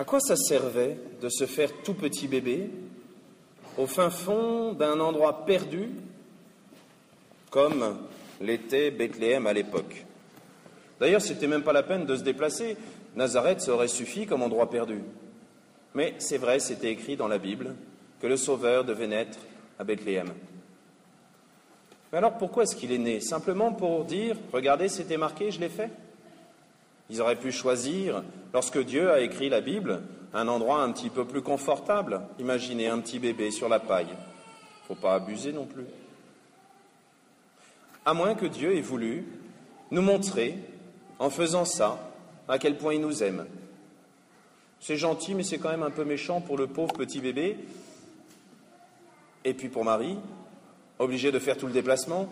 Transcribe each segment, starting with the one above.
À quoi ça servait de se faire tout petit bébé au fin fond d'un endroit perdu comme l'était Bethléem à l'époque? D'ailleurs, c'était même pas la peine de se déplacer. Nazareth, ça aurait suffi comme endroit perdu. Mais c'est vrai, c'était écrit dans la Bible que le Sauveur devait naître à Bethléem. Mais alors pourquoi est-ce qu'il est né? Simplement pour dire, regardez, c'était marqué, je l'ai fait? Ils auraient pu choisir, lorsque Dieu a écrit la Bible, un endroit un petit peu plus confortable. Imaginez un petit bébé sur la paille. Il ne faut pas abuser non plus. À moins que Dieu ait voulu nous montrer, en faisant ça, à quel point il nous aime. C'est gentil, mais c'est quand même un peu méchant pour le pauvre petit bébé. Et puis pour Marie, obligée de faire tout le déplacement,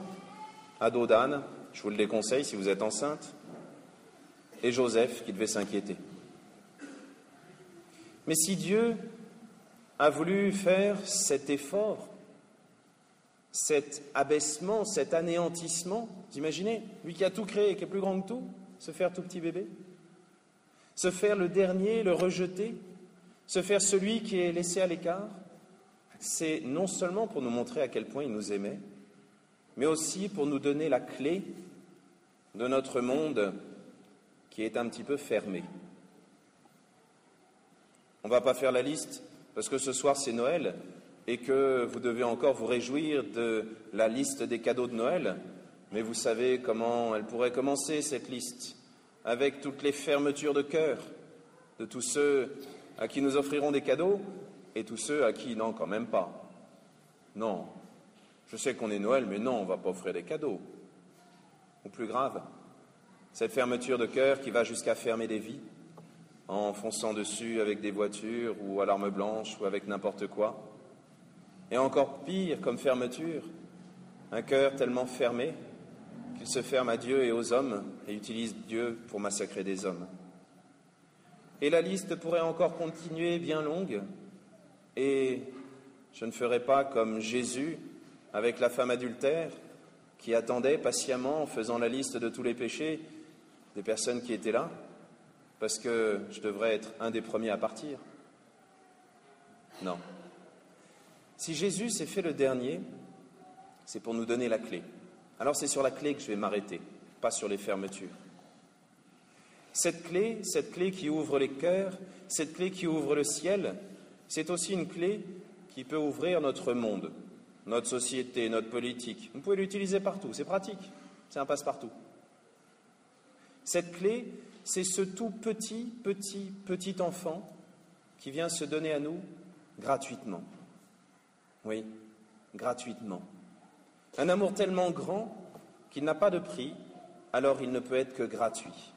à dos d'âne, je vous le déconseille si vous êtes enceinte, et Joseph qui devait s'inquiéter. Mais si Dieu a voulu faire cet effort, cet abaissement, cet anéantissement, vous imaginez, lui qui a tout créé, qui est plus grand que tout, se faire tout petit bébé, se faire le dernier, le rejeté, se faire celui qui est laissé à l'écart, c'est non seulement pour nous montrer à quel point il nous aimait, mais aussi pour nous donner la clé de notre monde qui est un petit peu fermé. On ne va pas faire la liste, parce que ce soir c'est Noël, et que vous devez encore vous réjouir de la liste des cadeaux de Noël, mais vous savez comment elle pourrait commencer, cette liste, avec toutes les fermetures de cœur de tous ceux à qui nous offrirons des cadeaux, et tous ceux à qui, non, quand même pas. Non, je sais qu'on est Noël, mais non, on ne va pas offrir des cadeaux. Ou plus grave, cette fermeture de cœur qui va jusqu'à fermer des vies, en fonçant dessus avec des voitures ou à l'arme blanche ou avec n'importe quoi. Et encore pire comme fermeture, un cœur tellement fermé qu'il se ferme à Dieu et aux hommes et utilise Dieu pour massacrer des hommes. Et la liste pourrait encore continuer bien longue, et je ne ferai pas comme Jésus avec la femme adultère qui attendait patiemment en faisant la liste de tous les péchés des personnes qui étaient là, parce que je devrais être un des premiers à partir. Non. Si Jésus s'est fait le dernier, c'est pour nous donner la clé. Alors c'est sur la clé que je vais m'arrêter, pas sur les fermetures. Cette clé qui ouvre les cœurs, cette clé qui ouvre le ciel, c'est aussi une clé qui peut ouvrir notre monde, notre société, notre politique. Vous pouvez l'utiliser partout, c'est pratique, c'est un passe-partout. Cette clé, c'est ce tout petit enfant qui vient se donner à nous gratuitement. Oui, gratuitement. Un amour tellement grand qu'il n'a pas de prix, alors il ne peut être que gratuit.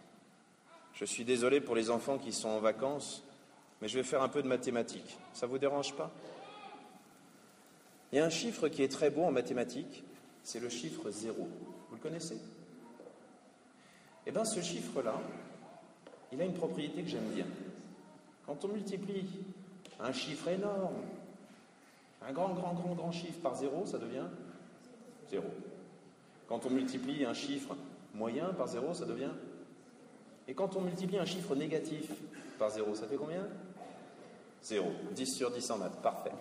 Je suis désolé pour les enfants qui sont en vacances, mais je vais faire un peu de mathématiques. Ça ne vous dérange pas? Il y a un chiffre qui est très beau en mathématiques, c'est le chiffre 0. Vous le connaissez? Eh bien, ce chiffre-là, il a une propriété que j'aime bien. Quand on multiplie un chiffre énorme, un grand chiffre par 0, ça devient 0. Quand on multiplie un chiffre moyen par 0, ça devient... Et quand on multiplie un chiffre négatif par 0, ça fait combien? 0. 10 sur 10 en maths. Parfait.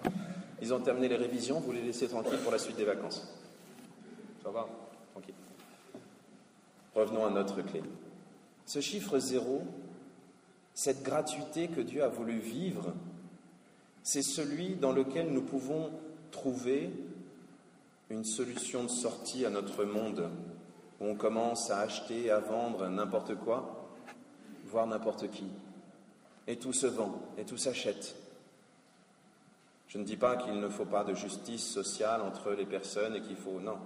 Ils ont terminé les révisions, vous les laissez tranquilles pour la suite des vacances. Ça va? Tranquille. Revenons à notre clé. Ce chiffre 0, cette gratuité que Dieu a voulu vivre, c'est celui dans lequel nous pouvons trouver une solution de sortie à notre monde, où on commence à acheter, à vendre n'importe quoi, voire n'importe qui. Et tout se vend, et tout s'achète. Je ne dis pas qu'il ne faut pas de justice sociale entre les personnes et qu'il faut... Non.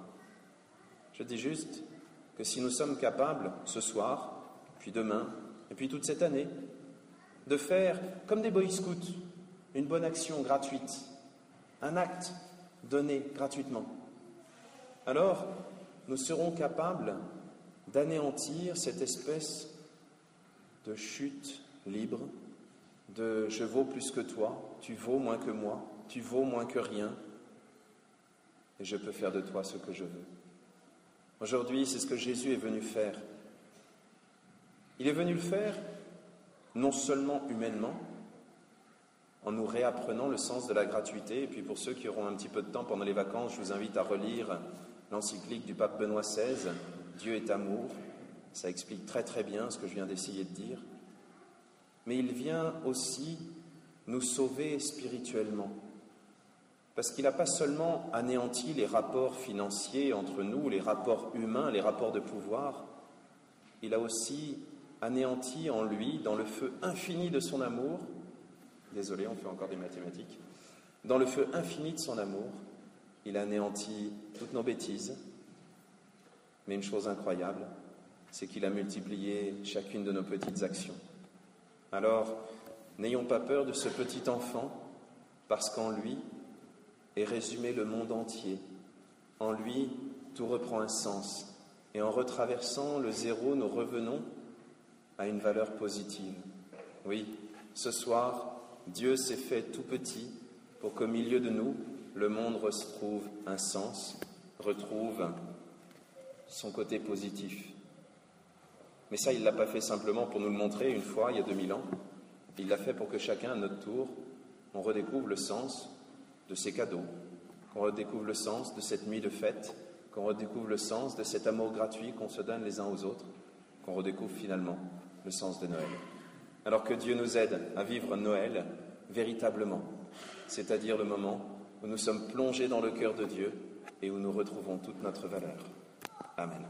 Je dis juste que si nous sommes capables, ce soir, puis demain, et puis toute cette année, de faire, comme des boy scouts, une bonne action gratuite, un acte donné gratuitement, alors nous serons capables d'anéantir cette espèce de chute libre, de « je vaux plus que toi, tu vaux moins que moi, tu vaux moins que rien, et je peux faire de toi ce que je veux ». Aujourd'hui, c'est ce que Jésus est venu faire. Il est venu le faire non seulement humainement, en nous réapprenant le sens de la gratuité. Et puis pour ceux qui auront un petit peu de temps pendant les vacances, je vous invite à relire l'encyclique du pape Benoît XVI, « Dieu est amour ». Ça explique très très bien ce que je viens d'essayer de dire. Mais il vient aussi nous sauver spirituellement. Parce qu'il n'a pas seulement anéanti les rapports financiers entre nous, les rapports humains, les rapports de pouvoir, il a aussi anéanti en lui, dans le feu infini de son amour, désolé, on fait encore des mathématiques, dans le feu infini de son amour, il a anéanti toutes nos bêtises, mais une chose incroyable, c'est qu'il a multiplié chacune de nos petites actions. Alors, n'ayons pas peur de ce petit enfant, parce qu'en lui est résumé le monde entier. En lui, tout reprend un sens. Et en retraversant le zéro, nous revenons à une valeur positive. Oui, ce soir, Dieu s'est fait tout petit pour qu'au milieu de nous, le monde retrouve un sens, retrouve son côté positif. Mais ça, il ne l'a pas fait simplement pour nous le montrer une fois, il y a 2000 ans. Il l'a fait pour que chacun, à notre tour, on redécouvre le sens de ces cadeaux, qu'on redécouvre le sens de cette nuit de fête, qu'on redécouvre le sens de cet amour gratuit qu'on se donne les uns aux autres, qu'on redécouvre finalement le sens de Noël. Alors que Dieu nous aide à vivre Noël véritablement, c'est-à-dire le moment où nous sommes plongés dans le cœur de Dieu et où nous retrouvons toute notre valeur. Amen.